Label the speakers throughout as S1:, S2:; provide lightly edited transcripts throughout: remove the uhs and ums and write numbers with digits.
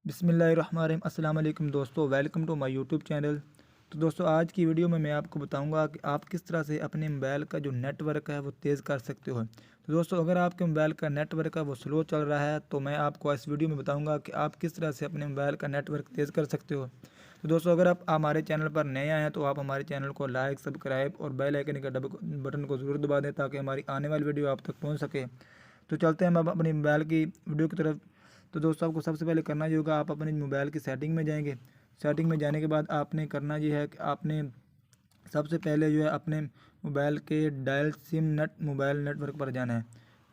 S1: बिस्मिल्लाहिर्रहमानिर्रहीम। अस्सलाम वालेकुम दोस्तों, welcome to my YouTube channel. तो दोस्तों, आज की वीडियो में मैं आपको बताऊंगा कि आप किस तरह से अपने मोबाइल का जो नेटवर्क है वो तेज़ कर सकते हो। तो दोस्तों, अगर आपके मोबाइल का नेटवर्क है वो स्लो चल रहा है तो मैं आपको इस वीडियो में बताऊंगा कि आप किस तरह से अपने मोबाइल का नेटवर्क तेज़ कर सकते हो। तो दोस्तों, अगर आप हमारे चैनल पर नए आए हैं तो आप हमारे चैनल को लाइक, सब्सक्राइब और बेल आइकन के बटन को ज़रूर दबा दें ताकि हमारी आने वाली वीडियो आप तक पहुँच सके। तो चलते हैं हम अब अपनी मोबाइल की वीडियो की तरफ। तो दोस्तों, आपको सबसे पहले करना ये होगा, आप अपने मोबाइल की सेटिंग में जाएंगे। सेटिंग में जाने के बाद आपने करना ये है कि आपने सबसे पहले जो है अपने मोबाइल के डायल सिम मोबाइल नेटवर्क पर जाना है।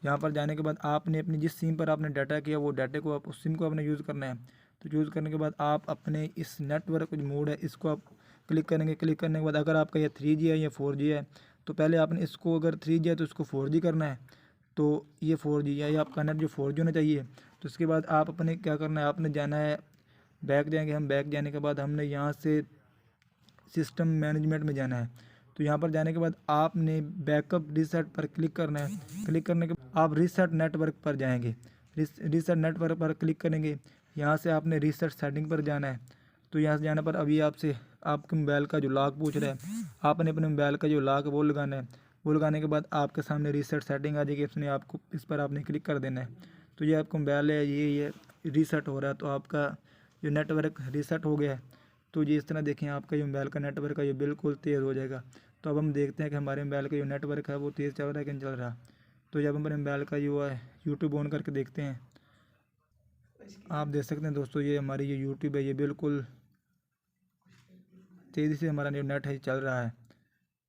S1: यहाँ पर जाने के बाद आपने अपनी जिस सिम पर आपने डाटा किया वो डाटे को आप उस सिम को आपने यूज़ करना है। तो यूज़ करने के बाद आप अपने इस नेटवर्क जो मोड है इसको आप क्लिक करेंगे। क्लिक करने के बाद अगर आपका ये 3G है या 4G है तो पहले आपने इसको, अगर 3G है तो इसको 4G करना है। तो ये 4G है, या आपका नेट जो 4G होना चाहिए। तो इसके बाद आप अपने क्या करना है, आपने जाना है बैक जाएंगे हम। बैक जाने के बाद हमने यहाँ से सिस्टम मैनेजमेंट में जाना है। तो यहाँ पर जाने के बाद आपने बैकअप रीसेट पर क्लिक करना है। क्लिक करने के बाद आप रीसेट नेटवर्क पर जाएंगे। रीसेट नेटवर्क पर क्लिक करेंगे। यहाँ से आपने रीसेट सेटिंग पर जाना है। तो यहाँ से जाने पर अभी आपसे आपके मोबाइल का जो लॉक पूछ रहा है, आपने अपने मोबाइल का जो लॉक है वो लगाना है। वो लगाने के बाद आपके सामने रीसेट सेटिंग आ जाएगी, इसमें आपको इस पर आपने क्लिक कर देना है। तो ये आपका मोबाइल है, ये रीसेट हो रहा है। तो आपका जो नेटवर्क रीसेट हो गया है। तो जी इस तरह देखें, आपका जो मोबाइल का नेटवर्क है ये बिल्कुल तेज़ हो जाएगा। तो अब हम देखते हैं कि हमारे मोबाइल का जो नेटवर्क है वो तेज़ चल रहा है कि नहीं चल रहा। तो जब हम अपने मोबाइल का जो है यूट्यूब ऑन करके देखते हैं, आप देख सकते हैं दोस्तों, ये हमारी जो यूट्यूब है ये बिल्कुल तेज़ी से हमारा जो नेट है चल रहा है।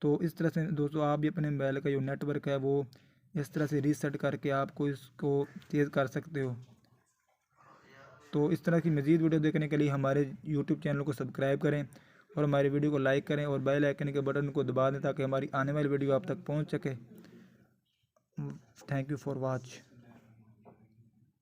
S1: तो इस तरह से दोस्तों, आप भी अपने मोबाइल का जो नेटवर्क है वो इस तरह से रीसेट करके आपको इसको तेज़ कर सकते हो। तो इस तरह की मज़ीद वीडियो देखने के लिए हमारे यूट्यूब चैनल को सब्सक्राइब करें और हमारी वीडियो को लाइक करें और बेल आइकन के बटन को दबा दें ताकि हमारी आने वाली वीडियो आप तक पहुंच सके। Thank you for watch.